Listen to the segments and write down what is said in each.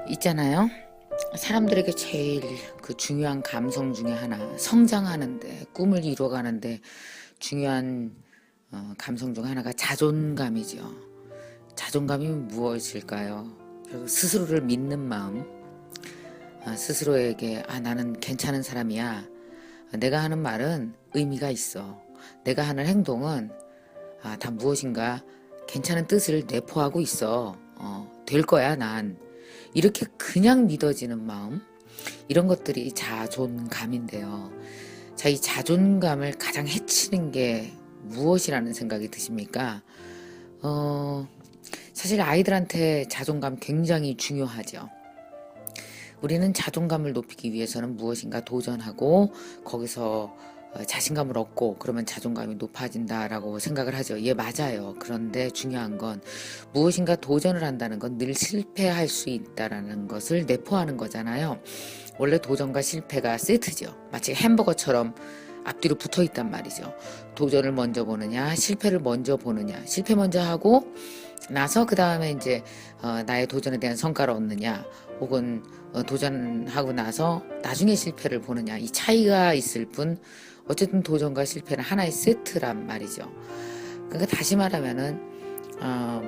있잖아요. 사람들에게 제일 그 중요한 감성 중에 하나, 성장하는데, 꿈을 이루어가는데 중요한 감성 중 하나가 자존감이죠. 자존감이 무엇일까요? 결국 스스로를 믿는 마음, 스스로에게 나는 괜찮은 사람이야. 내가 하는 말은 의미가 있어. 내가 하는 행동은 다 무엇인가 괜찮은 뜻을 내포하고 있어. 될 거야, 난. 이렇게 그냥 믿어지는 마음, 이런 것들이 자존감인데요. 자, 이 자존감을 가장 해치는 게 무엇이라는 생각이 드십니까? 사실 아이들한테 자존감 굉장히 중요하죠. 우리는 자존감을 높이기 위해서는 무엇인가 도전하고 거기서 자신감을 얻고 그러면 자존감이 높아진다라고 생각을 하죠. 예, 맞아요. 그런데 중요한 건 무엇인가 도전을 한다는 건 늘 실패할 수 있다라는 것을 내포하는 거잖아요. 원래 도전과 실패가 세트죠. 마치 햄버거처럼 앞뒤로 붙어 있단 말이죠. 도전을 먼저 보느냐, 실패를 먼저 보느냐, 실패 먼저 하고 나서 그 다음에 이제 나의 도전에 대한 성과를 얻느냐, 혹은 도전하고 나서 나중에 실패를 보느냐, 이 차이가 있을 뿐 어쨌든 도전과 실패는 하나의 세트란 말이죠. 그러니까 다시 말하면은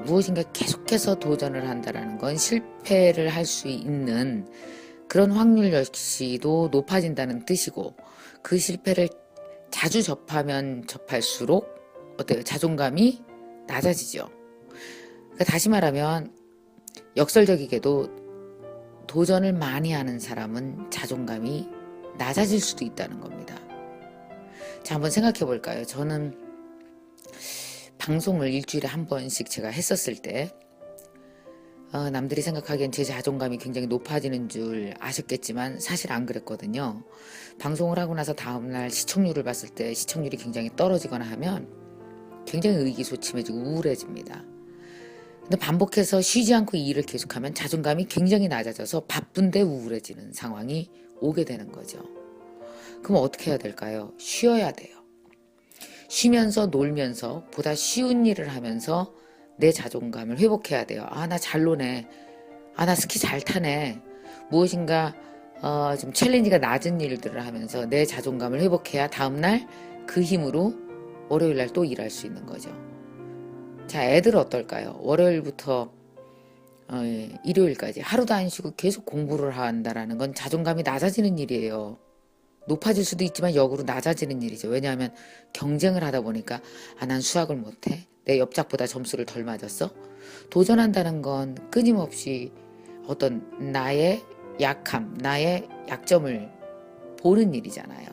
무엇인가 계속해서 도전을 한다라는 건 실패를 할 수 있는 그런 확률 역시도 높아진다는 뜻이고, 그 실패를 자주 접하면 접할수록 어때요? 자존감이 낮아지죠. 그러니까 다시 말하면 역설적이게도 도전을 많이 하는 사람은 자존감이 낮아질 수도 있다는 겁니다. 자, 한번 생각해 볼까요? 저는 방송을 일주일에 한 번씩 제가 했었을 때 남들이 생각하기엔 제 자존감이 굉장히 높아지는 줄 아셨겠지만 사실 안 그랬거든요. 방송을 하고 나서 다음날 시청률을 봤을 때 시청률이 굉장히 떨어지거나 하면 굉장히 의기소침해지고 우울해집니다. 근데 반복해서 쉬지 않고 이 일을 계속하면 자존감이 굉장히 낮아져서 바쁜데 우울해지는 상황이 오게 되는 거죠. 그럼 어떻게 해야 될까요? 쉬어야 돼요. 쉬면서 놀면서 보다 쉬운 일을 하면서 내 자존감을 회복해야 돼요. 나 잘 노네. 나 스키 잘 타네. 무엇인가 좀 챌린지가 낮은 일들을 하면서 내 자존감을 회복해야 다음날 그 힘으로 월요일날 또 일할 수 있는 거죠. 자, 애들 어떨까요? 월요일부터 일요일까지 하루도 안 쉬고 계속 공부를 한다라는 건 자존감이 낮아지는 일이에요. 높아질 수도 있지만 역으로 낮아지는 일이죠. 왜냐하면 경쟁을 하다 보니까 난 수학을 못해. 내 옆작보다 점수를 덜 맞았어. 도전한다는 건 끊임없이 어떤 나의 약함, 나의 약점을 보는 일이잖아요.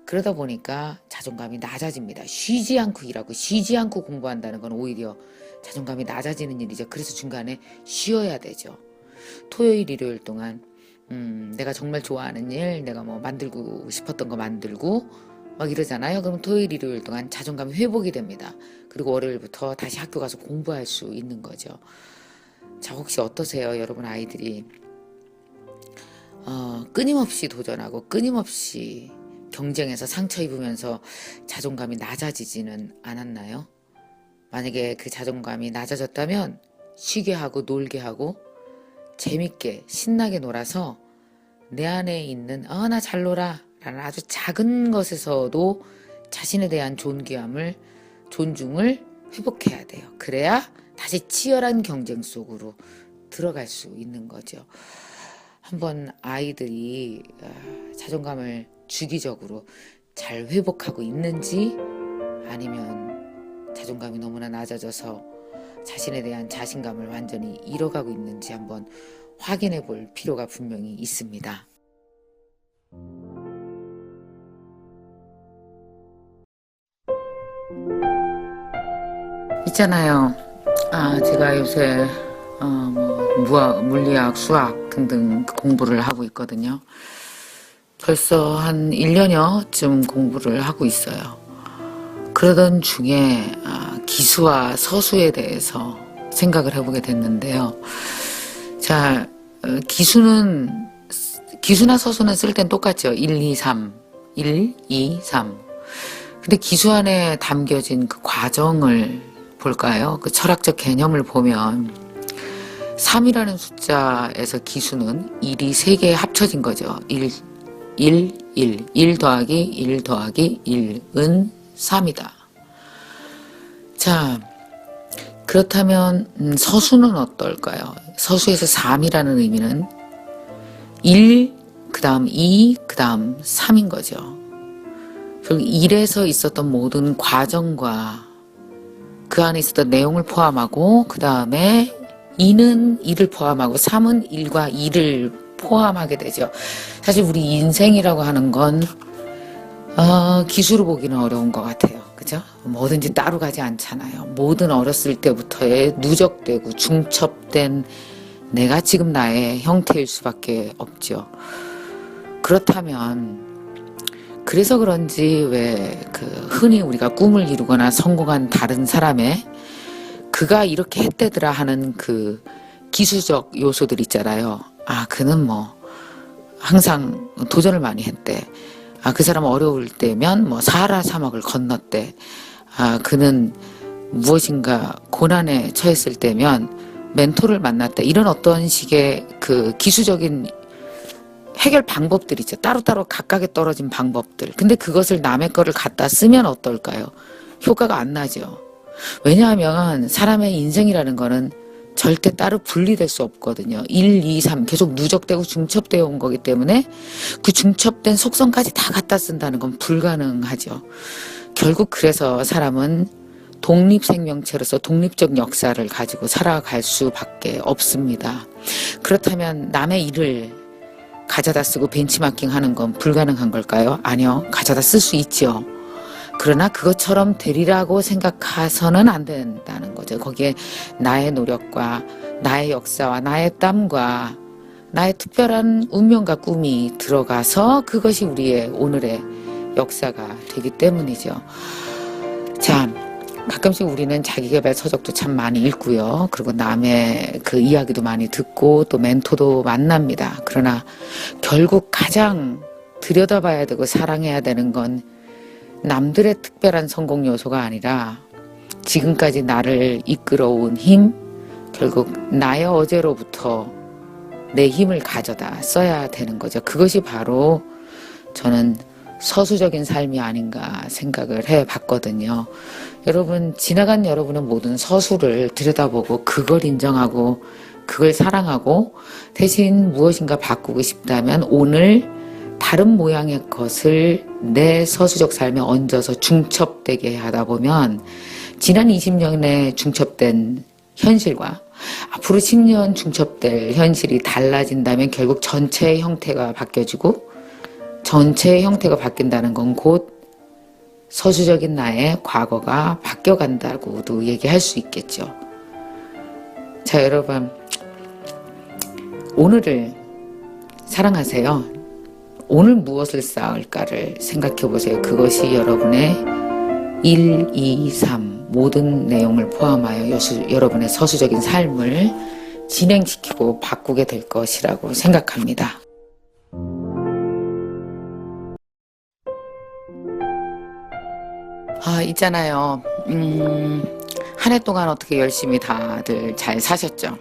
그러다 보니까 자존감이 낮아집니다. 쉬지 않고 일하고 쉬지 않고 공부한다는 건 오히려 자존감이 낮아지는 일이죠. 그래서 중간에 쉬어야 되죠. 토요일, 일요일 동안 내가 정말 좋아하는 일, 내가 뭐 만들고 싶었던 거 만들고 막 이러잖아요. 그럼 토요일, 일요일 동안 자존감이 회복이 됩니다. 그리고 월요일부터 다시 학교 가서 공부할 수 있는 거죠. 자, 혹시 어떠세요? 여러분 아이들이 끊임없이 도전하고 끊임없이 경쟁에서 상처 입으면서 자존감이 낮아지지는 않았나요? 만약에 그 자존감이 낮아졌다면 쉬게 하고 놀게 하고 재밌게 신나게 놀아서 내 안에 있는 나 잘 놀아 라는 아주 작은 것에서도 자신에 대한 존중을 회복해야 돼요. 그래야 다시 치열한 경쟁 속으로 들어갈 수 있는 거죠. 한번 아이들이 자존감을 주기적으로 잘 회복하고 있는지, 아니면 자존감이 너무나 낮아져서 자신에 대한 자신감을 완전히 잃어가고 있는지 한번 확인해 볼 필요가 분명히 있습니다. 있잖아요. 제가 요새 물리학, 수학 등등 공부를 하고 있거든요. 벌써 한 1년여쯤 공부를 하고 있어요. 그러던 중에 기수와 서수에 대해서 생각을 해보게 됐는데요. 자, 기수나 서수는 쓸 땐 똑같죠. 1, 2, 3. 1, 2, 3. 근데 기수 안에 담겨진 그 과정을 볼까요? 그 철학적 개념을 보면 3이라는 숫자에서 기수는 1이 3개 합쳐진 거죠. 1, 1, 1. 1 더하기 1 더하기 1은 3이다. 자, 그렇다면 서수는 어떨까요? 서수에서 3이라는 의미는 1, 그 다음 2, 그 다음 3인 거죠. 결국 1에서 있었던 모든 과정과 그 안에 있었던 내용을 포함하고 그 다음에 2는 2를 포함하고 3은 1과 2를 포함하게 되죠. 사실 우리 인생이라고 하는 건 기수로 보기는 어려운 것 같아요. 그죠? 뭐든지 따로 가지 않잖아요. 모든 어렸을 때부터의 누적되고 중첩된 내가 지금 나의 형태일 수밖에 없죠. 그렇다면 그래서 그런지 왜 흔히 우리가 꿈을 이루거나 성공한 다른 사람의 그가 이렇게 했대더라 하는 그 기수적 요소들 있잖아요. 아, 그는 뭐 항상 도전을 많이 했대. 아, 그 사람 어려울 때면 뭐 사하라 사막을 건넜대. 아, 그는 무엇인가 고난에 처했을 때면 멘토를 만났대. 이런 어떤 식의 그 기수적인 해결 방법들 있죠. 따로따로 각각에 떨어진 방법들. 근데 그것을 남의 거를 갖다 쓰면 어떨까요? 효과가 안 나죠. 왜냐하면 사람의 인생이라는 거는 절대 따로 분리될 수 없거든요. 1, 2, 3 계속 누적되고 중첩되어 온 거기 때문에 그 중첩된 속성까지 다 갖다 쓴다는 건 불가능하죠. 결국 그래서 사람은 독립생명체로서 독립적 역사를 가지고 살아갈 수밖에 없습니다. 그렇다면 남의 일을 가져다 쓰고 벤치마킹 하는 건 불가능한 걸까요? 아니요. 가져다 쓸 수 있죠. 그러나 그것처럼 되리라고 생각해서는 안 된다는 거죠. 거기에 나의 노력과 나의 역사와 나의 땀과 나의 특별한 운명과 꿈이 들어가서 그것이 우리의 오늘의 역사가 되기 때문이죠. 자, 가끔씩 우리는 자기계발 서적도 참 많이 읽고요. 그리고 남의 그 이야기도 많이 듣고 또 멘토도 만납니다. 그러나 결국 가장 들여다봐야 되고 사랑해야 되는 건 남들의 특별한 성공 요소가 아니라 지금까지 나를 이끌어온 힘, 결국 나의 어제로부터 내 힘을 가져다 써야 되는 거죠. 그것이 바로 저는 서수적인 삶이 아닌가 생각을 해봤거든요. 여러분, 지나간 여러분은 모든 서수를 들여다보고 그걸 인정하고 그걸 사랑하고 대신 무엇인가 바꾸고 싶다면 오늘 다른 모양의 것을 내 서수적 삶에 얹어서 중첩되게 하다 보면 지난 20년에 중첩된 현실과 앞으로 10년 중첩될 현실이 달라진다면 결국 전체의 형태가 바뀌어지고 전체의 형태가 바뀐다는 건 곧 서수적인 나의 과거가 바뀌어간다고도 얘기할 수 있겠죠. 자, 여러분, 오늘을 사랑하세요. 오늘 무엇을 쌓을까를 생각해 보세요. 그것이 여러분의 1, 2, 3 모든 내용을 포함하여 여러분의 서수적인 삶을 진행시키고 바꾸게 될 것이라고 생각합니다. 있잖아요. 한 해 동안 어떻게 열심히 다들 잘 사셨죠?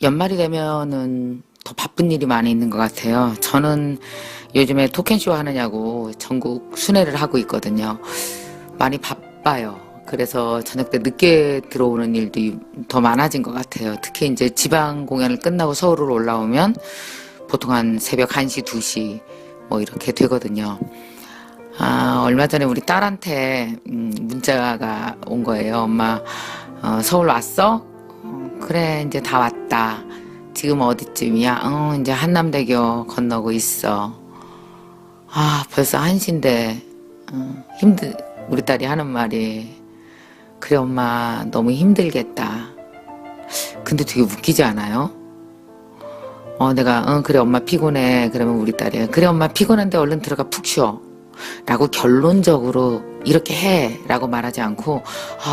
연말이 되면은 더 바쁜 일이 많이 있는 것 같아요. 저는 요즘에 토큰쇼 하느냐고 전국 순회를 하고 있거든요. 많이 바빠요. 그래서 저녁 때 늦게 들어오는 일도 더 많아진 것 같아요. 특히 이제 지방 공연을 끝나고 서울로 올라오면 보통 한 새벽 1시, 2시 뭐 이렇게 되거든요. 얼마 전에 우리 딸한테 문자가 온 거예요. 엄마, 서울 왔어? 그래, 이제 다 왔다. 지금 어디쯤이야? 이제 한남대교 건너고 있어. 벌써 1시인데, 우리 딸이 하는 말이, 그래, 엄마, 너무 힘들겠다. 근데 되게 웃기지 않아요? 내가, 그래, 엄마 피곤해. 그러면 우리 딸이, 그래, 엄마 피곤한데 얼른 들어가 푹 쉬어. 라고 결론적으로 이렇게 해. 라고 말하지 않고,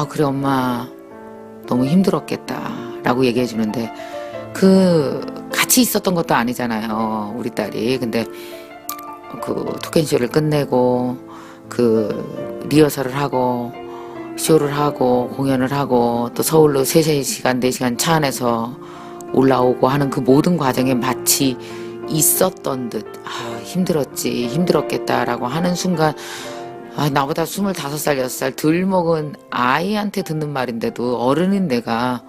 그래, 엄마, 너무 힘들었겠다. 라고 얘기해 주는데, 같이 있었던 것도 아니잖아요. 우리 딸이. 근데, 토큰쇼를 끝내고, 리허설을 하고, 쇼를 하고 공연을 하고 또 서울로 3시간 4시간 차 안에서 올라오고 하는 그 모든 과정에 마치 있었던 듯 힘들었지 힘들었겠다라고 하는 순간 나보다 25살 6살 덜 먹은 아이한테 듣는 말인데도 어른인 내가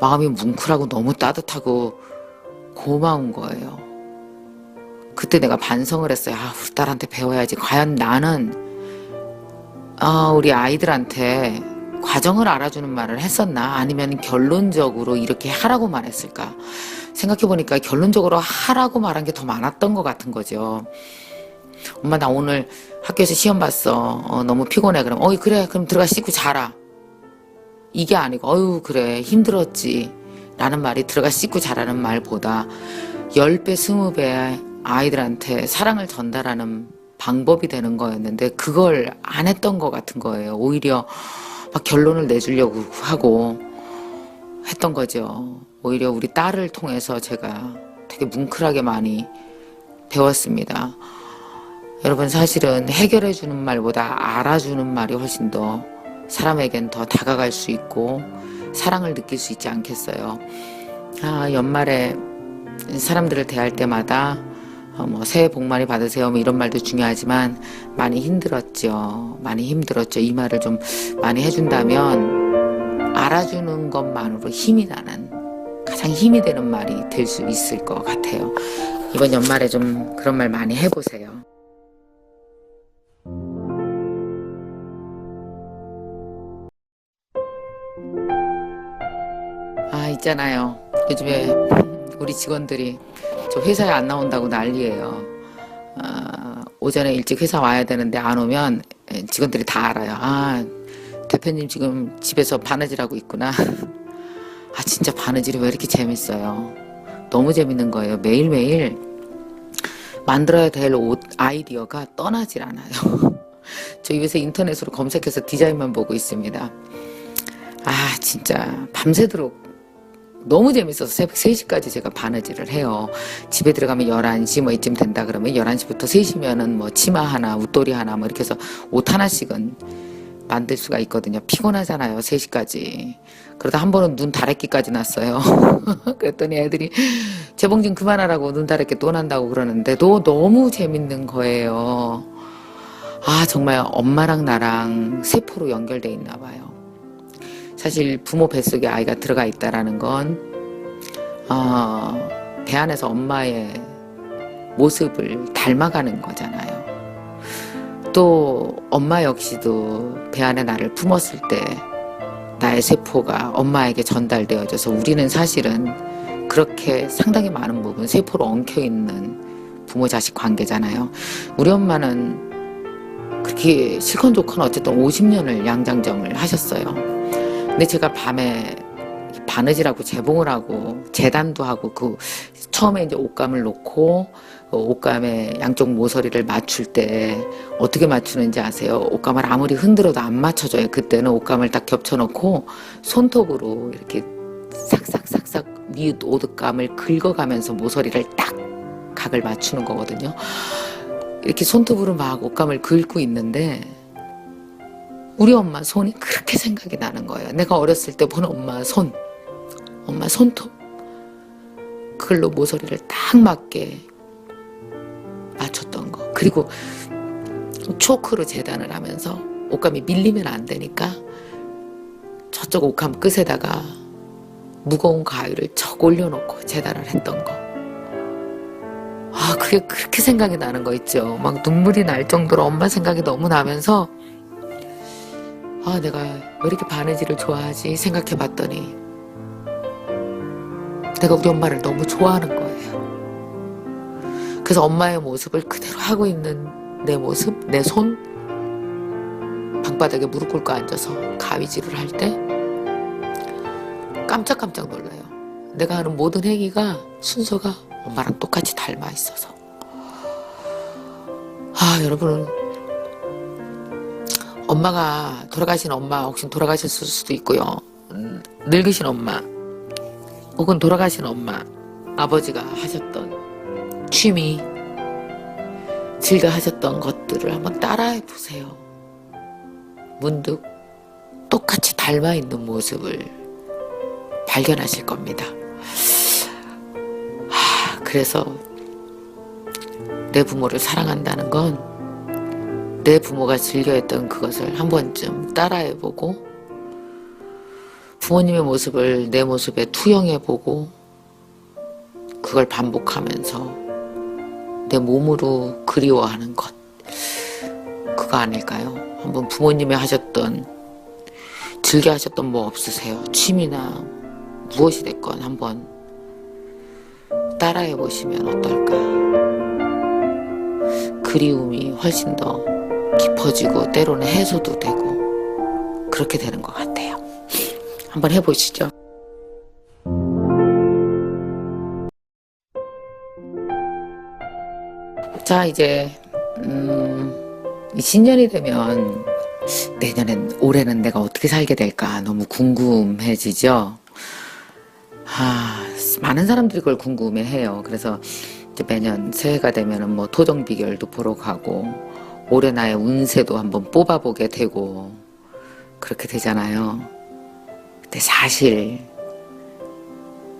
마음이 뭉클하고 너무 따뜻하고 고마운 거예요. 그때 내가 반성을 했어요. 우리 딸한테 배워야지. 과연 나는 우리 아이들한테 과정을 알아주는 말을 했었나? 아니면 결론적으로 이렇게 하라고만 했을까? 생각해보니까 결론적으로 하라고 말한 게 더 많았던 것 같은 거죠. 엄마 나 오늘 학교에서 시험 봤어. 너무 피곤해. 그럼 그래 그럼 들어가 씻고 자라. 이게 아니고 어휴 그래 힘들었지 라는 말이 들어가 씻고 자라는 말보다 10배 20배 아이들한테 사랑을 전달하는 방법이 되는 거였는데 그걸 안 했던 것 같은 거예요. 오히려 막 결론을 내주려고 하고 했던 거죠. 오히려 우리 딸을 통해서 제가 되게 뭉클하게 많이 배웠습니다. 여러분 사실은 해결해주는 말보다 알아주는 말이 훨씬 더 사람에겐 더 다가갈 수 있고 사랑을 느낄 수 있지 않겠어요. 연말에 사람들을 대할 때마다 새해 복 많이 받으세요 이런 말도 중요하지만 많이 힘들었죠. 많이 힘들었죠. 이 말을 좀 많이 해준다면 알아주는 것만으로 힘이 나는 가장 힘이 되는 말이 될 수 있을 것 같아요. 이번 연말에 좀 그런 말 많이 해보세요. 있잖아요. 요즘에 우리 직원들이 저 회사에 안 나온다고 난리예요. 오전에 일찍 회사 와야 되는데 안 오면 직원들이 다 알아요. 대표님 지금 집에서 바느질하고 있구나. 진짜 바느질이 왜 이렇게 재밌어요. 너무 재밌는 거예요. 매일매일 만들어야 될 옷 아이디어가 떠나질 않아요. 저 요새 인터넷으로 검색해서 디자인만 보고 있습니다. 진짜 밤새도록 너무 재밌어서 새벽 3시까지 제가 바느질을 해요. 집에 들어가면 11시 이쯤 된다 그러면 11시부터 3시면은 치마 하나, 웃도리 하나 이렇게 해서 옷 하나씩은 만들 수가 있거든요. 피곤하잖아요. 3시까지. 그러다 한 번은 눈 다래끼까지 났어요. 그랬더니 애들이 재봉 좀 그만하라고 눈 다래끼 또 난다고 그러는데도 너무 재밌는 거예요. 정말 엄마랑 나랑 세포로 연결돼 있나 봐요. 사실 부모 뱃속에 아이가 들어가 있다라는 건 배 안에서 엄마의 모습을 닮아가는 거잖아요. 또 엄마 역시도 배 안에 나를 품었을 때 나의 세포가 엄마에게 전달되어져서 우리는 사실은 그렇게 상당히 많은 부분 세포로 엉켜있는 부모-자식 관계잖아요. 우리 엄마는 그렇게 실컷좋건 어쨌든 50년을 양장점을 하셨어요. 근데 제가 밤에 바느질하고 재봉을 하고 재단도 하고 처음에 이제 옷감을 놓고 옷감에 양쪽 모서리를 맞출 때 어떻게 맞추는지 아세요? 옷감을 아무리 흔들어도 안 맞춰져요. 그때는 옷감을 딱 겹쳐놓고 손톱으로 이렇게 싹싹싹싹 윗 옷감을 긁어가면서 모서리를 딱 각을 맞추는 거거든요. 이렇게 손톱으로 막 옷감을 긁고 있는데 우리 엄마 손이 그렇게 생각이 나는 거예요. 내가 어렸을 때 본 엄마 손톱 그걸로 모서리를 딱 맞게 맞췄던 거. 그리고 초크로 재단을 하면서 옷감이 밀리면 안 되니까 저쪽 옷감 끝에다가 무거운 가위를 척 올려놓고 재단을 했던 거. 그게 그렇게 생각이 나는 거 있죠. 막 눈물이 날 정도로 엄마 생각이 너무 나면서 내가 왜 이렇게 바느질을 좋아하지 생각해 봤더니 내가 우리 엄마를 너무 좋아하는 거예요. 그래서 엄마의 모습을 그대로 하고 있는 내 모습, 내 손 방바닥에 무릎 꿇고 앉아서 가위질을 할 때 깜짝깜짝 놀라요. 내가 하는 모든 행위가 순서가 엄마랑 똑같이 닮아 있어서. 여러분 엄마가 돌아가신 엄마 혹시 돌아가셨을 수도 있고요. 늙으신 엄마 혹은 돌아가신 엄마 아버지가 하셨던 취미 즐겨 하셨던 것들을 한번 따라해 보세요. 문득 똑같이 닮아 있는 모습을 발견하실 겁니다. 그래서 내 부모를 사랑한다는 건 내 부모가 즐겨했던 그것을 한 번쯤 따라해보고 부모님의 모습을 내 모습에 투영해보고 그걸 반복하면서 내 몸으로 그리워하는 것, 그거 아닐까요? 한번 부모님이 하셨던, 즐겨 하셨던 뭐 없으세요? 취미나 무엇이 됐건 한번 따라해 보시면 어떨까? 그리움이 훨씬 더 깊어지고 때로는 해소도 되고 그렇게 되는 것 같아요. 한번 해보시죠. 자, 이제 신년이 되면 올해는 내가 어떻게 살게 될까 너무 궁금해지죠. 많은 사람들이 그걸 궁금해해요. 그래서 이제 매년 새해가 되면은 뭐 토정 비결도 보러 가고 올해 나의 운세도 한번 뽑아보게 되고 그렇게 되잖아요. 근데 사실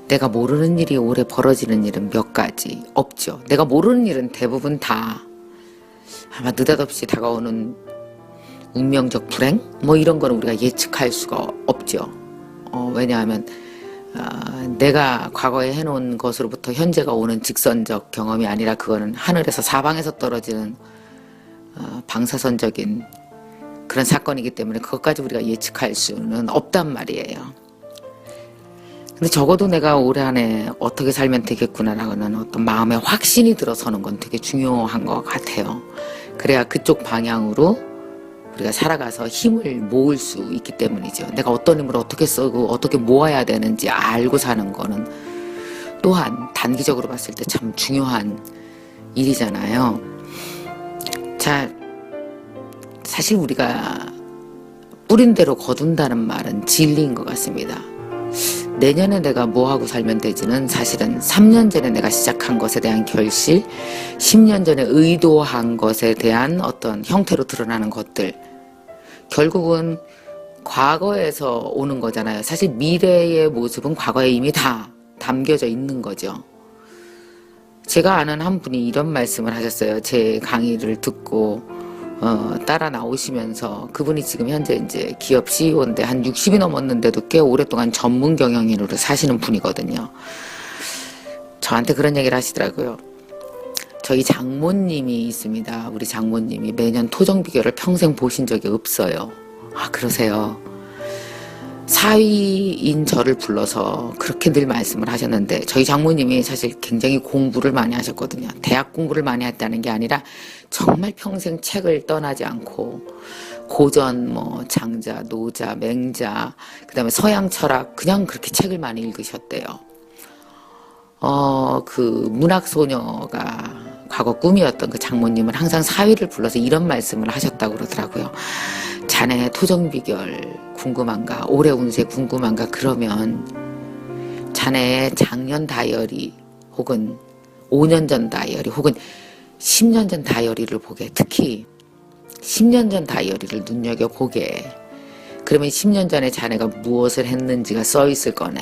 내가 모르는 일이 올해 벌어지는 일은 몇 가지 없죠. 내가 모르는 일은 대부분 다 아마 느닷없이 다가오는 운명적 불행? 뭐 이런 거는 우리가 예측할 수가 없죠. 왜냐하면 내가 과거에 해놓은 것으로부터 현재가 오는 직선적 경험이 아니라 그거는 하늘에서 사방에서 떨어지는 방사선적인 그런 사건이기 때문에 그것까지 우리가 예측할 수는 없단 말이에요. 근데 적어도 내가 올해 안에 어떻게 살면 되겠구나라는 어떤 마음의 확신이 들어서는 건 되게 중요한 것 같아요. 그래야 그쪽 방향으로 우리가 살아가서 힘을 모을 수 있기 때문이죠. 내가 어떤 힘을 어떻게 쓰고 어떻게 모아야 되는지 알고 사는 거는 또한 단기적으로 봤을 때 참 중요한 일이잖아요. 자, 사실 우리가 뿌린 대로 거둔다는 말은 진리인 것 같습니다. 내년에 내가 뭐 하고 살면 되지는 사실은 3년 전에 내가 시작한 것에 대한 결실, 10년 전에 의도한 것에 대한 어떤 형태로 드러나는 것들, 결국은 과거에서 오는 거잖아요. 사실 미래의 모습은 과거에 이미 다 담겨져 있는 거죠. 제가 아는 한 분이 이런 말씀을 하셨어요. 제 강의를 듣고 따라 나오시면서, 그분이 지금 현재 이제 기업 CEO인데 한 60이 넘었는데도 꽤 오랫동안 전문 경영인으로 사시는 분이거든요. 저한테 그런 얘기를 하시더라고요. 저희 장모님이 있습니다. 우리 장모님이 매년 토정 비결을 평생 보신 적이 없어요. 그러세요. 사위인 저를 불러서 그렇게 늘 말씀을 하셨는데, 저희 장모님이 사실 굉장히 공부를 많이 하셨거든요. 대학 공부를 많이 했다는 게 아니라 정말 평생 책을 떠나지 않고 고전, 뭐 장자, 노자, 맹자, 그 다음에 서양 철학, 그냥 그렇게 책을 많이 읽으셨대요. 그 문학소녀가 과거 꿈이었던 그 장모님은 항상 사위를 불러서 이런 말씀을 하셨다고 그러더라고요. 자네 토정 비결 궁금한가? 올해 운세 궁금한가? 그러면 자네의 작년 다이어리 혹은 5년 전 다이어리 혹은 10년 전 다이어리를 보게, 특히 10년 전 다이어리를 눈여겨보게. 그러면 10년 전에 자네가 무엇을 했는지가 써 있을 거네.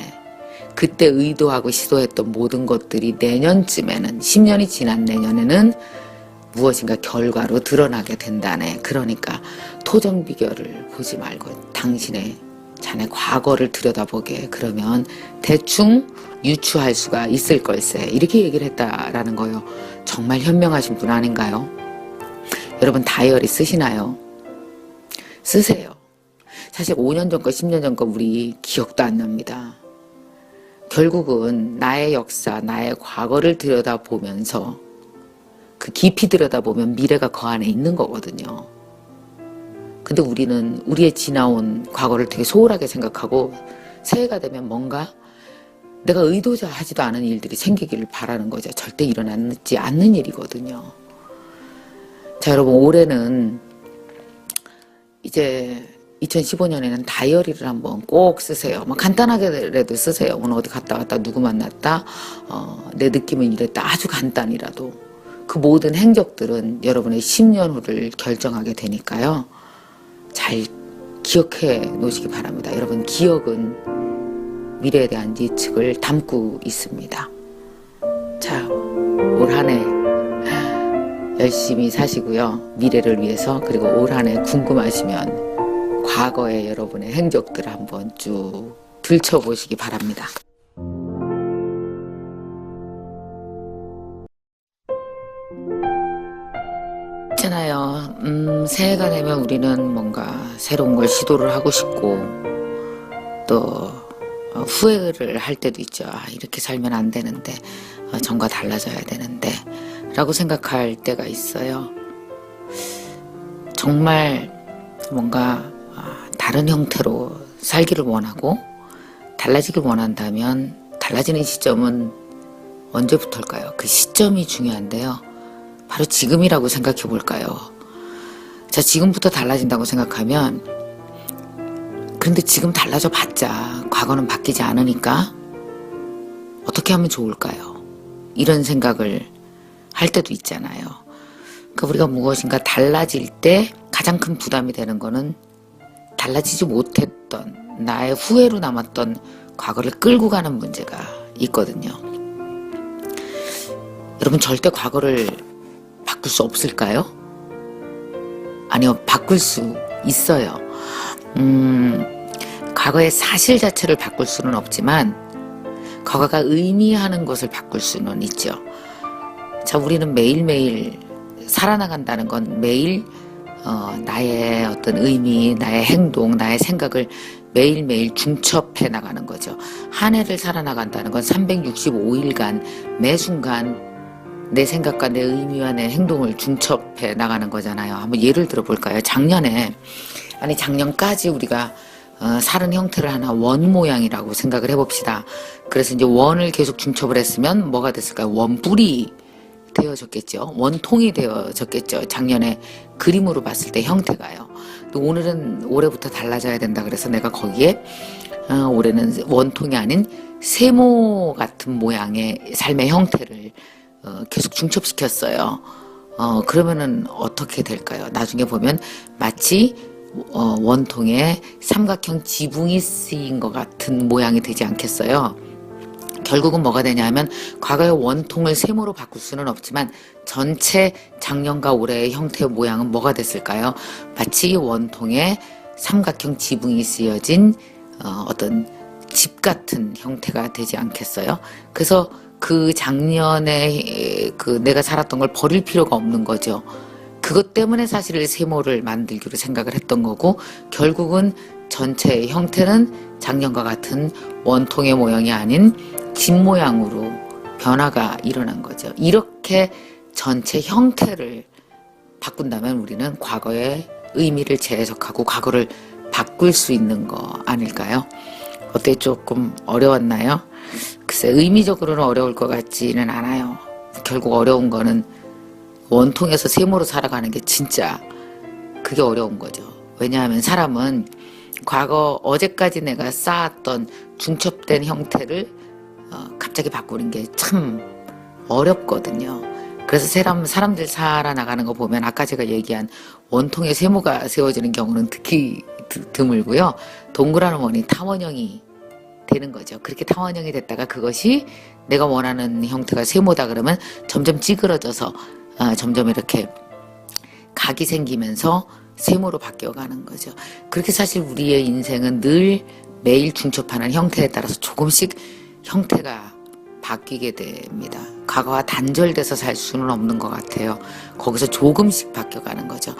그때 의도하고 시도했던 모든 것들이 내년쯤에는, 10년이 지난 내년에는 무엇인가 결과로 드러나게 된다네. 그러니까 토정 비결을 보지 말고 당신의 자네 과거를 들여다보게. 그러면 대충 유추할 수가 있을 걸세. 이렇게 얘기를 했다라는 거요. 정말 현명하신 분 아닌가요? 여러분 다이어리 쓰시나요? 쓰세요. 사실 5년 전 거, 10년 전 거 우리 기억도 안 납니다. 결국은 나의 역사, 나의 과거를 들여다보면서 그 깊이 들여다보면 미래가 그 안에 있는 거거든요. 근데 우리는 우리의 지나온 과거를 되게 소홀하게 생각하고 새해가 되면 뭔가 내가 의도자 하지도 않은 일들이 생기기를 바라는 거죠. 절대 일어나지 않는 일이거든요. 자, 여러분 올해는 이제 2015년에는 다이어리를 한번 꼭 쓰세요. 뭐 간단하게라도 쓰세요. 오늘 어디 갔다 왔다, 누구 만났다, 내 느낌은 이랬다. 아주 간단히라도. 그 모든 행적들은 여러분의 10년 후를 결정하게 되니까요. 잘 기억해 놓으시기 바랍니다. 여러분, 기억은 미래에 대한 예측을 담고 있습니다. 자, 올 한 해 열심히 사시고요. 미래를 위해서. 그리고 올 한 해 궁금하시면 과거의 여러분의 행적들을 한번 쭉 들춰보시기 바랍니다. 있잖아요. 새해가 되면 우리는 뭔가 새로운 걸 시도를 하고 싶고 또 후회를 할 때도 있죠. 이렇게 살면 안 되는데, 전과 달라져야 되는데 라고 생각할 때가 있어요. 정말 뭔가 다른 형태로 살기를 원하고 달라지길 원한다면 달라지는 시점은 언제부터일까요? 그 시점이 중요한데요. 바로 지금이라고 생각해 볼까요? 자, 지금부터 달라진다고 생각하면, 그런데 지금 달라져 봤자 과거는 바뀌지 않으니까 어떻게 하면 좋을까요? 이런 생각을 할 때도 있잖아요. 그러니까 우리가 무엇인가 달라질 때 가장 큰 부담이 되는 거는 달라지지 못했던 나의 후회로 남았던 과거를 끌고 가는 문제가 있거든요. 여러분, 절대 과거를 바꿀 수 없을까요? 아니요, 바꿀 수 있어요. 과거의 사실 자체를 바꿀 수는 없지만 과거가 의미하는 것을 바꿀 수는 있죠. 자, 우리는 매일매일 살아나간다는 건 매일 나의 어떤 의미, 나의 행동, 나의 생각을 매일매일 중첩해 나가는 거죠. 한 해를 살아나간다는 건 365일간 매 순간 내 생각과 내 의미와 내 행동을 중첩해 나가는 거잖아요. 한번 예를 들어 볼까요? 작년까지 우리가 살은 형태를 하나 원 모양이라고 생각을 해봅시다. 그래서 이제 원을 계속 중첩을 했으면 뭐가 됐을까요? 원뿔이 되어졌겠죠. 원통이 되어졌겠죠. 작년에 그림으로 봤을 때 형태가요. 또 오늘은 올해부터 달라져야 된다. 그래서 내가 거기에 올해는 원통이 아닌 세모 같은 모양의 삶의 형태를 계속 중첩시켰어요. 그러면은 어떻게 될까요? 나중에 보면 마치 원통에 삼각형 지붕이 쓰인 것 같은 모양이 되지 않겠어요? 결국은 뭐가 되냐면 과거의 원통을 세모로 바꿀 수는 없지만 전체 작년과 올해의 형태의 모양은 뭐가 됐을까요? 마치 원통에 삼각형 지붕이 쓰여진 어떤 집 같은 형태가 되지 않겠어요? 그래서 그 작년에 내가 살았던 걸 버릴 필요가 없는 거죠. 그것 때문에 사실 세모를 만들기로 생각을 했던 거고, 결국은 전체의 형태는 작년과 같은 원통의 모양이 아닌 집 모양으로 변화가 일어난 거죠. 이렇게 전체 형태를 바꾼다면 우리는 과거의 의미를 재해석하고 과거를 바꿀 수 있는 거 아닐까요? 어때, 조금 어려웠나요? 글쎄, 의미적으로는 어려울 것 같지는 않아요. 결국 어려운 거는 원통에서 세모로 살아가는 게 진짜 그게 어려운 거죠. 왜냐하면 사람은 과거 어제까지 내가 쌓았던 중첩된 형태를 갑자기 바꾸는 게 참 어렵거든요. 그래서 사람들 살아나가는 거 보면 아까 제가 얘기한 원통에 세모가 세워지는 경우는 특히 드물고요. 동그란 원이 타원형이 되는 거죠. 그렇게 타원형이 됐다가 그것이 내가 원하는 형태가 세모다 그러면 점점 찌그러져서 점점 이렇게 각이 생기면서 세모로 바뀌어가는 거죠. 그렇게 사실 우리의 인생은 늘 매일 중첩하는 형태에 따라서 조금씩 형태가 바뀌게 됩니다. 과거와 단절돼서 살 수는 없는 것 같아요. 거기서 조금씩 바뀌어가는 거죠.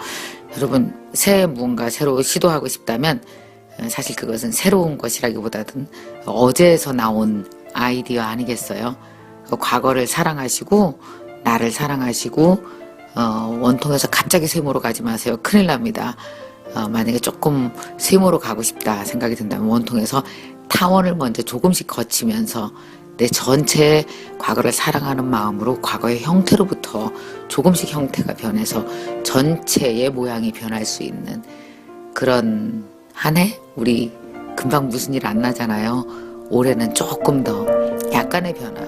여러분, 새해 무언가 새로 시도하고 싶다면 사실 그것은 새로운 것이라기보다는 어제에서 나온 아이디어 아니겠어요? 과거를 사랑하시고 나를 사랑하시고 원통에서 갑자기 세모로 가지 마세요. 큰일 납니다. 만약에 조금 세모로 가고 싶다 생각이 든다면 원통에서 타원을 먼저 조금씩 거치면서 내 전체 과거를 사랑하는 마음으로 과거의 형태로부터 조금씩 형태가 변해서 전체의 모양이 변할 수 있는 그런 한 해? 우리 금방 무슨 일 안 나잖아요. 올해는 조금 더 약간의 변화,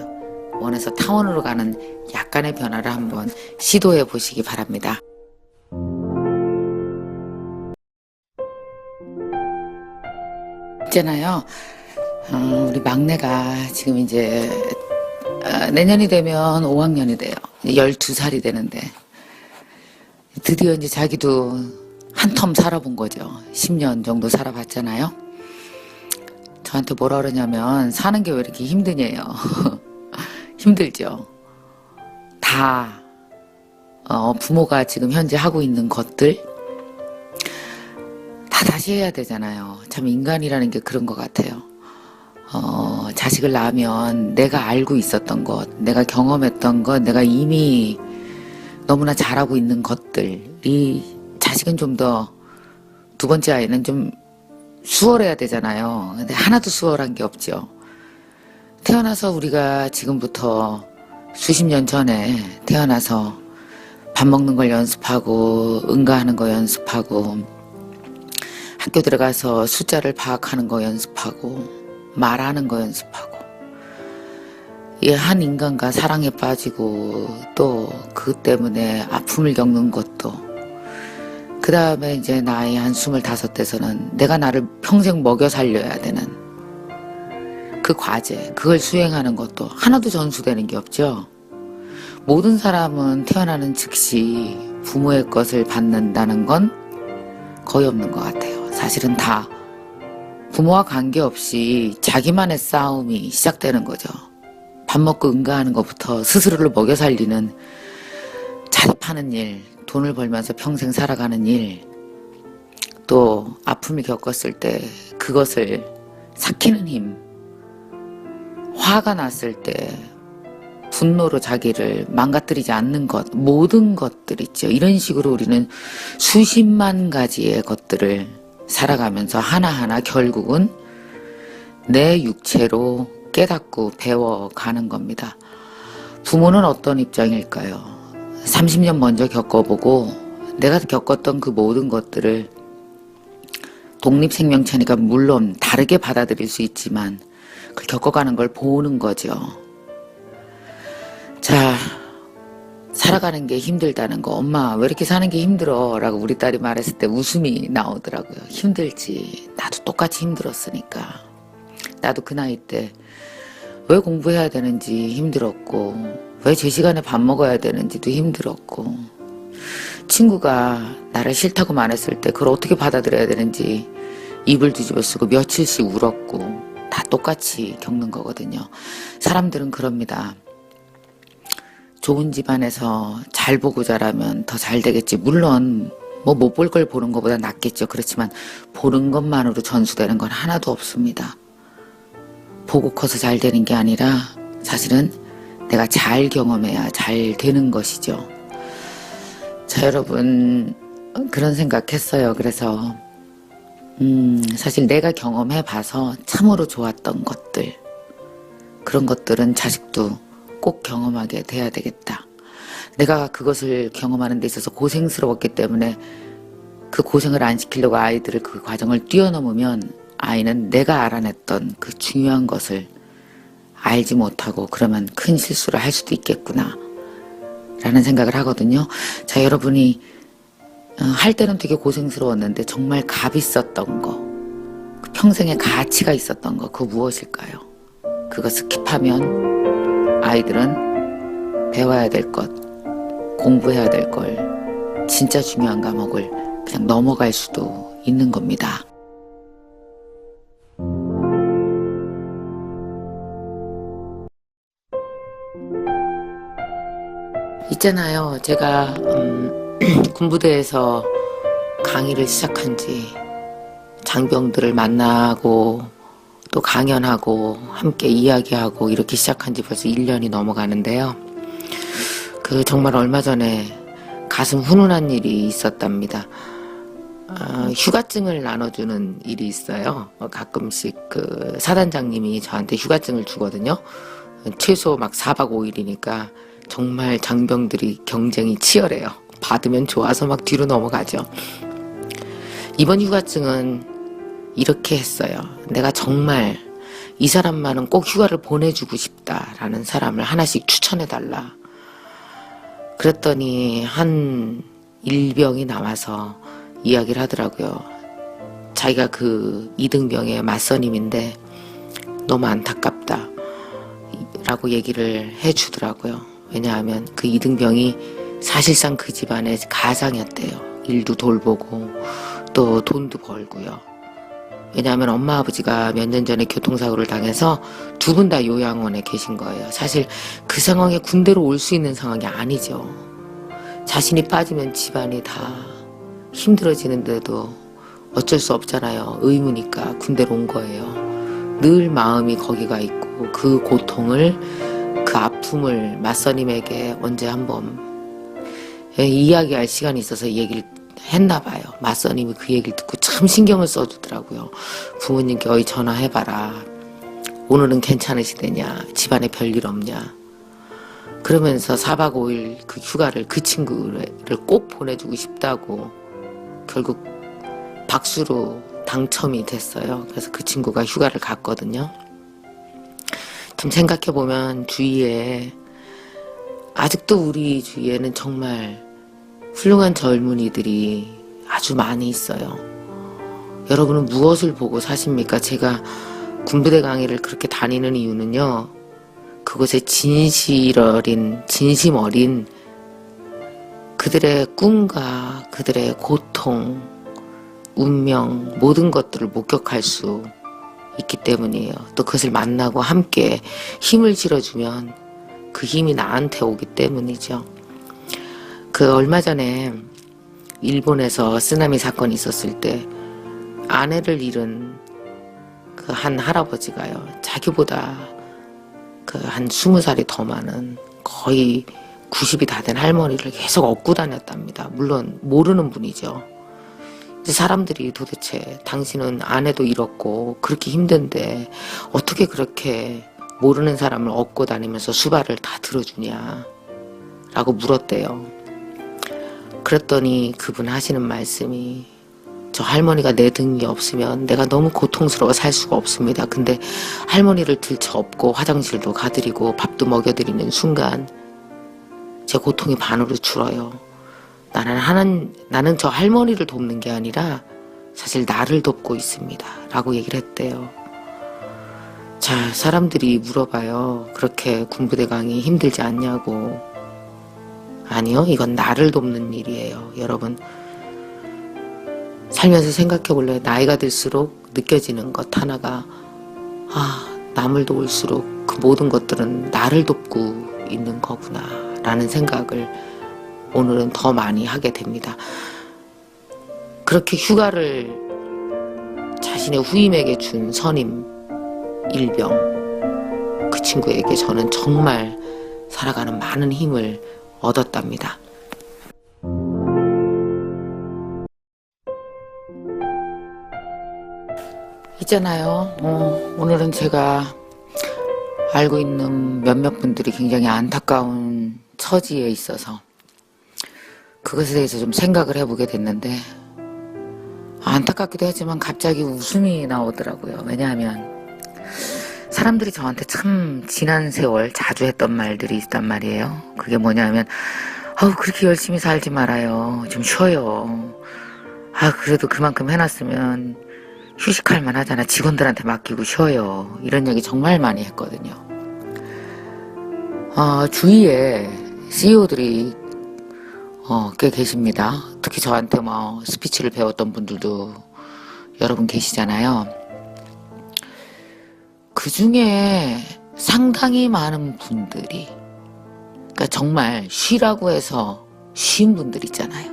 원에서 타원으로 가는 약간의 변화를 한번 시도해 보시기 바랍니다. 있잖아요. 우리 막내가 지금 이제 내년이 되면 5학년이 돼요. 12살이 되는데 드디어 이제 자기도 한 텀 살아본 거죠. 10년 정도 살아봤잖아요. 저한테 뭐라 그러냐면 사는 게 왜 이렇게 힘드냐요. 힘들죠. 다 부모가 지금 현재 하고 있는 것들 다 다시 해야 되잖아요. 참 인간이라는 게 그런 것 같아요. 자식을 낳으면 내가 알고 있었던 것, 내가 경험했던 것, 내가 이미 너무나 잘하고 있는 것들이 자식은 좀 더 두 번째 아이는 좀 수월해야 되잖아요. 근데 하나도 수월한 게 없죠. 태어나서 우리가 지금부터 수십 년 전에 태어나서 밥 먹는 걸 연습하고 응가하는 거 연습하고 학교 들어가서 숫자를 파악하는 거 연습하고 말하는 거 연습하고 이 한 인간과 사랑에 빠지고 또 그것 때문에 아픔을 겪는 것도 그 다음에 이제 나이 한 25대에서는 내가 나를 평생 먹여 살려야 되는 그 과제, 그걸 수행하는 것도 하나도 전수되는 게 없죠. 모든 사람은 태어나는 즉시 부모의 것을 받는다는 건 거의 없는 것 같아요. 사실은 다 부모와 관계없이 자기만의 싸움이 시작되는 거죠. 밥 먹고 응가하는 것부터 스스로를 먹여 살리는 자립하는 일, 돈을 벌면서 평생 살아가는 일, 또 아픔을 겪었을 때 그것을 삭히는 힘, 화가 났을 때 분노로 자기를 망가뜨리지 않는 것, 모든 것들 있죠. 이런 식으로 우리는 수십만 가지의 것들을 살아가면서 하나하나 결국은 내 육체로 깨닫고 배워가는 겁니다. 부모는 어떤 입장일까요? 30년 먼저 겪어보고 내가 겪었던 그 모든 것들을 독립생명체니까 물론 다르게 받아들일 수 있지만 그걸 겪어가는 걸 보는 거죠. 자, 살아가는 게 힘들다는 거. 엄마 왜 이렇게 사는 게 힘들어? 라고 우리 딸이 말했을 때 웃음이 나오더라고요. 힘들지. 나도 똑같이 힘들었으니까. 나도 그 나이 때 왜 공부해야 되는지 힘들었고 왜 제 시간에 밥 먹어야 되는지도 힘들었고 친구가 나를 싫다고 말했을 때 그걸 어떻게 받아들여야 되는지 입을 뒤집어 쓰고 며칠씩 울었고 다 똑같이 겪는 거거든요. 사람들은 그럽니다. 좋은 집안에서 잘 보고 자라면 더 잘 되겠지. 물론 뭐 못 볼 걸 보는 것보다 낫겠죠. 그렇지만 보는 것만으로 전수되는 건 하나도 없습니다. 보고 커서 잘 되는 게 아니라 사실은 내가 잘 경험해야 잘 되는 것이죠. 자, 여러분 그런 생각했어요. 그래서 사실 내가 경험해 봐서 참으로 좋았던 것들, 그런 것들은 자식도 꼭 경험하게 돼야 되겠다. 내가 그것을 경험하는 데 있어서 고생스러웠기 때문에 그 고생을 안 시키려고 아이들을 그 과정을 뛰어넘으면 아이는 내가 알아냈던 그 중요한 것을 알지 못하고 그러면 큰 실수를 할 수도 있겠구나 라는 생각을 하거든요. 자, 여러분이 할 때는 되게 고생스러웠는데 정말 값 있었던 거, 그 평생에 가치가 있었던 거, 그거 무엇일까요? 그거 스킵하면 아이들은 배워야 될 것, 공부해야 될 걸, 진짜 중요한 과목을 그냥 넘어갈 수도 있는 겁니다. 있잖아요. 제가 군부대에서 강의를 시작한 지 장병들을 만나고 또 강연하고 함께 이야기하고 이렇게 시작한 지 벌써 1년이 넘어가는데요. 그 정말 얼마 전에 가슴 훈훈한 일이 있었답니다. 휴가증을 나눠주는 일이 있어요. 가끔씩 그 사단장님이 저한테 휴가증을 주거든요. 최소 막 4박 5일이니까 정말 장병들이 경쟁이 치열해요. 받으면 좋아서 막 뒤로 넘어가죠. 이번 휴가증은 이렇게 했어요. 내가 정말 이 사람만은 꼭 휴가를 보내주고 싶다라는 사람을 하나씩 추천해달라. 그랬더니 한 일병이 나와서 이야기를 하더라고요. 자기가 그 이등병의 맞선임인데 너무 안타깝다 라고 얘기를 해주더라고요. 왜냐하면 그 이등병이 사실상 그 집안의 가장이었대요. 일도 돌보고 또 돈도 벌고요. 왜냐하면 엄마 아버지가 몇 년 전에 교통사고를 당해서 두 분 다 요양원에 계신 거예요. 사실 그 상황에 군대로 올 수 있는 상황이 아니죠. 자신이 빠지면 집안이 다 힘들어지는데도 어쩔 수 없잖아요. 의무니까 군대로 온 거예요. 늘 마음이 거기가 있고 그 고통을, 그 아픔을 맞선임에게 언제 한번 이야기할 시간이 있어서 얘기를 했나 봐요. 맞선임이 그 얘기를 듣고 참 신경을 써주더라고요. 부모님께 어이 전화해봐라. 오늘은 괜찮으시대냐? 집안에 별일 없냐? 그러면서 4박 5일 그 휴가를 그 친구를 꼭 보내주고 싶다고 결국 박수로 당첨이 됐어요. 그래서 그 친구가 휴가를 갔거든요. 좀 생각해보면 주위에 아직도 우리 주위에는 정말 훌륭한 젊은이들이 아주 많이 있어요. 여러분은 무엇을 보고 사십니까? 제가 군부대 강의를 그렇게 다니는 이유는요. 그곳에 진심 어린 그들의 꿈과 그들의 고통, 운명, 모든 것들을 목격할 수 있기 때문이에요. 또 그것을 만나고 함께 힘을 실어주면 그 힘이 나한테 오기 때문이죠. 그 얼마 전에 일본에서 쓰나미 사건이 있었을 때 아내를 잃은 그 한 할아버지가요. 자기보다 그 한 20살이 더 많은 거의 90이 다 된 할머니를 계속 업고 다녔답니다. 물론 모르는 분이죠. 사람들이 도대체 당신은 아내도 잃었고 그렇게 힘든데 어떻게 그렇게 모르는 사람을 업고 다니면서 수발을 다 들어주냐 라고 물었대요. 그랬더니 그분 하시는 말씀이 저 할머니가 내 등이 없으면 내가 너무 고통스러워 살 수가 없습니다. 근데 할머니를 들쳐 업고 화장실도 가드리고 밥도 먹여드리는 순간 제 고통이 반으로 줄어요. 나는 저 할머니를 돕는 게 아니라 사실 나를 돕고 있습니다. 라고 얘기를 했대요. 자, 사람들이 물어봐요. 그렇게 군부대 강의 힘들지 않냐고. 아니요, 이건 나를 돕는 일이에요. 여러분, 살면서 생각해 볼래요. 나이가 들수록 느껴지는 것 하나가 남을 도울수록 그 모든 것들은 나를 돕고 있는 거구나 라는 생각을 오늘은 더 많이 하게 됩니다. 그렇게 휴가를 자신의 후임에게 준 선임 일병, 그 친구에게 저는 정말 살아가는 많은 힘을 얻었답니다. 있잖아요. 오늘은 제가 알고 있는 몇몇 분들이 굉장히 안타까운 처지에 있어서 그것에 대해서 좀 생각을 해보게 됐는데 안타깝기도 하지만 갑자기 웃음이 나오더라고요. 왜냐하면 사람들이 저한테 참 지난 세월 자주 했던 말들이 있단 말이에요. 그게 뭐냐면 그렇게 열심히 살지 말아요. 좀 쉬어요. 그래도 그만큼 해놨으면 휴식할 만하잖아. 직원들한테 맡기고 쉬어요. 이런 얘기 정말 많이 했거든요. 주위에 CEO들이 꽤 계십니다. 특히 저한테 스피치를 배웠던 분들도 여러분 계시잖아요. 그 중에 상당히 많은 분들이, 그러니까 정말 쉬라고 해서 쉰 분들 있잖아요.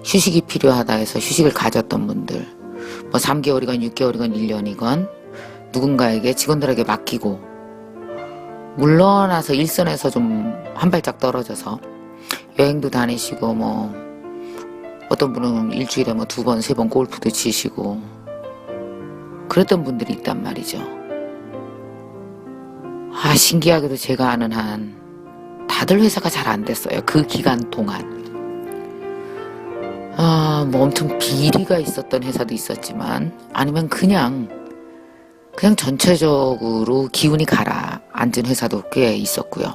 휴식이 필요하다 해서 휴식을 가졌던 분들, 3개월이건 6개월이건 1년이건 누군가에게 직원들에게 맡기고 물러나서 일선에서 좀 한 발짝 떨어져서 여행도 다니시고 어떤 분은 일주일에 2번, 3번 골프도 치시고 그랬던 분들이 있단 말이죠. 신기하게도 제가 아는 한 다들 회사가 잘 안 됐어요. 그 기간 동안. 엄청 비리가 있었던 회사도 있었지만 아니면 그냥 전체적으로 기운이 가라앉은 회사도 꽤 있었고요.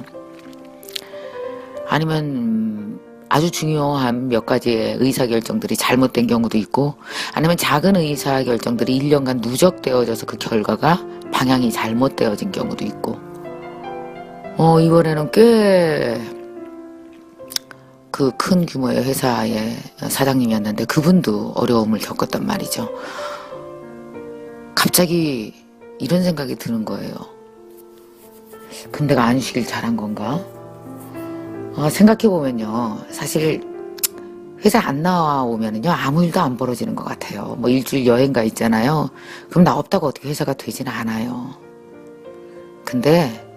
아니면 아주 중요한 몇 가지의 의사결정들이 잘못된 경우도 있고, 아니면 작은 의사결정들이 1년간 누적되어져서 그 결과가 방향이 잘못되어진 경우도 있고, 이번에는 꽤 그 큰 규모의 회사의 사장님이었는데 그분도 어려움을 겪었단 말이죠. 갑자기 이런 생각이 드는 거예요. 그럼 내가 안식일 잘한 건가? 생각해보면요. 사실 회사 안 나오면은요, 아무 일도 안 벌어지는 것 같아요. 뭐 일주일 여행 가 있잖아요. 그럼 나 없다고 어떻게 회사가 되지는 않아요. 근데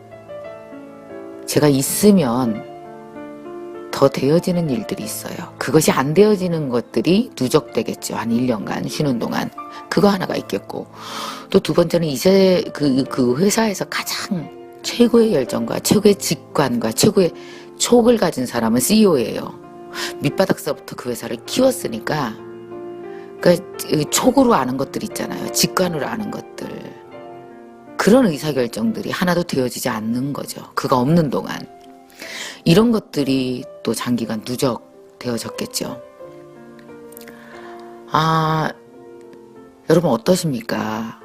제가 있으면 더 되어지는 일들이 있어요. 그것이 안 되어지는 것들이 누적되겠죠. 한 1년간 쉬는 동안. 그거 하나가 있겠고. 또 두 번째는 이제 그 회사에서 가장 최고의 열정과 최고의 직관과 최고의 촉을 가진 사람은 CEO예요. 밑바닥서부터 그 회사를 키웠으니까, 그러니까 촉으로 아는 것들 있잖아요. 직관으로 아는 것들. 그런 의사결정들이 하나도 되어지지 않는 거죠. 그가 없는 동안. 이런 것들이 또 장기간 누적되어졌겠죠. 여러분 어떠십니까?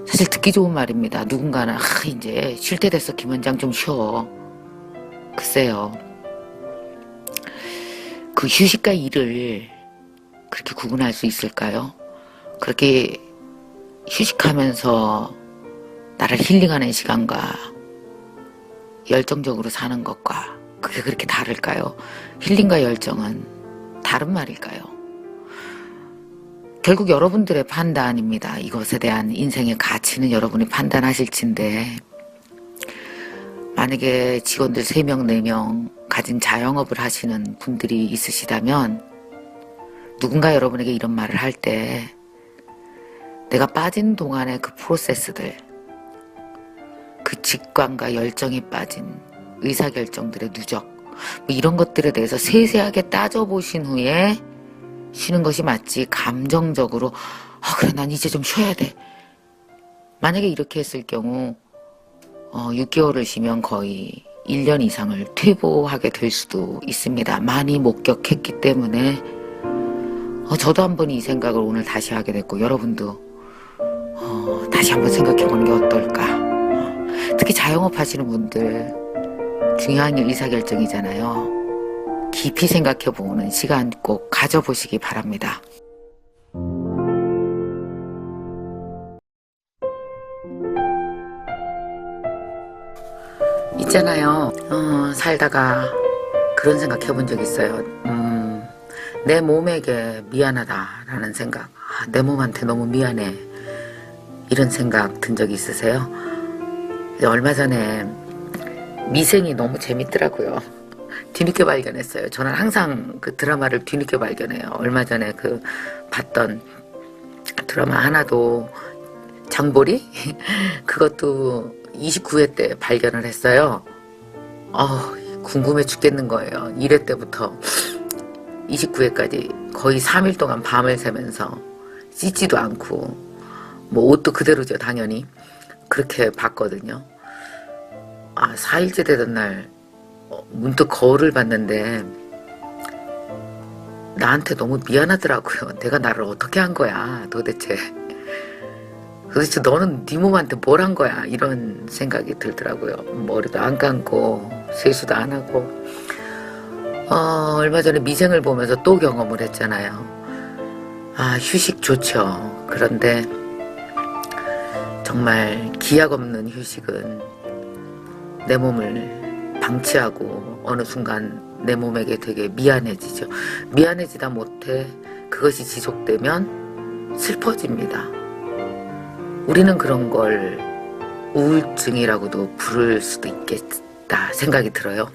사실 듣기 좋은 말입니다. 누군가는 이제 쉴 때 됐어 김 원장 좀 쉬어. 글쎄요. 그 휴식과 일을 그렇게 구분할 수 있을까요? 그렇게 휴식하면서 나를 힐링하는 시간과 열정적으로 사는 것과 그게 그렇게 다를까요? 힐링과 열정은 다른 말일까요? 결국 여러분들의 판단입니다. 이것에 대한 인생의 가치는 여러분이 판단하실진데, 만약에 직원들 3명, 4명 가진 자영업을 하시는 분들이 있으시다면 누군가 여러분에게 이런 말을 할 때 내가 빠진 동안의 그 프로세스들, 그 직관과 열정이 빠진 의사결정들의 누적, 뭐 이런 것들에 대해서 세세하게 따져보신 후에 쉬는 것이 맞지, 감정적으로 그래 난 이제 좀 쉬어야 돼, 만약에 이렇게 했을 경우 6개월을 쉬면 거의 1년 이상을 퇴보하게 될 수도 있습니다. 많이 목격했기 때문에 저도 한번 이 생각을 오늘 다시 하게 됐고, 여러분도 다시 한번 생각해보는 게 어떨까. 특히 자영업 하시는 분들 중요한 의사결정이잖아요. 깊이 생각해보는 시간 꼭 가져보시기 바랍니다. 있잖아요. 살다가 그런 생각 해본 적 있어요. 내 몸에게 미안하다라는 생각. 내 몸한테 너무 미안해. 이런 생각 든 적 있으세요? 얼마 전에 미생이 너무 재밌더라고요. 뒤늦게 발견했어요. 저는 항상 그 드라마를 뒤늦게 발견해요. 얼마 전에 그 봤던 드라마 하나도, 장보리? 그것도 29회 때 발견을 했어요. 궁금해 죽겠는 거예요. 1회 때부터 29회까지 거의 3일 동안 밤을 새면서 씻지도 않고, 뭐 옷도 그대로죠, 당연히. 그렇게 봤거든요. 4일째 되던 날 문득 거울을 봤는데 나한테 너무 미안하더라고요. 내가 나를 어떻게 한 거야 도대체. 도대체 너는 네 몸한테 뭘 한 거야, 이런 생각이 들더라고요. 머리도 안 감고 세수도 안 하고. 얼마 전에 미생을 보면서 또 경험을 했잖아요. 휴식 좋죠. 그런데 정말 기약 없는 휴식은 내 몸을 방치하고 어느 순간 내 몸에게 되게 미안해지죠. 미안해지다 못해 그것이 지속되면 슬퍼집니다. 우리는 그런 걸 우울증이라고도 부를 수도 있겠다 생각이 들어요.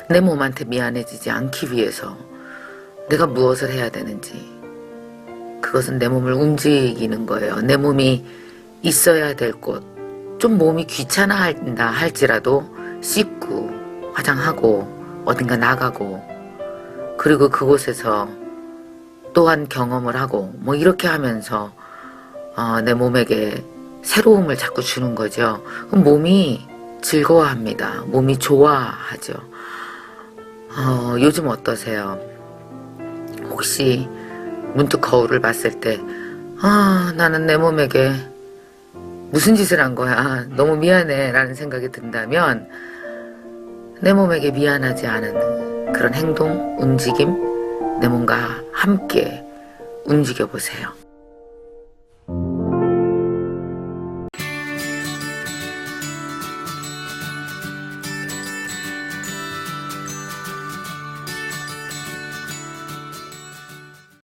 내 몸한테 미안해지지 않기 위해서 내가 무엇을 해야 되는지, 그것은 내 몸을 움직이는 거예요. 내 몸이 있어야 될 곳, 좀 몸이 귀찮아한다 할지라도 씻고 화장하고 어딘가 나가고, 그리고 그곳에서 또한 경험을 하고, 뭐 이렇게 하면서 내 몸에게 새로움을 자꾸 주는 거죠. 그럼 몸이 즐거워합니다. 몸이 좋아하죠. 요즘 어떠세요? 혹시 문득 거울을 봤을 때, 나는 내 몸에게 무슨 짓을 한 거야? 너무 미안해. 라는 생각이 든다면, 내 몸에게 미안하지 않은 그런 행동, 움직임, 내 몸과 함께 움직여 보세요.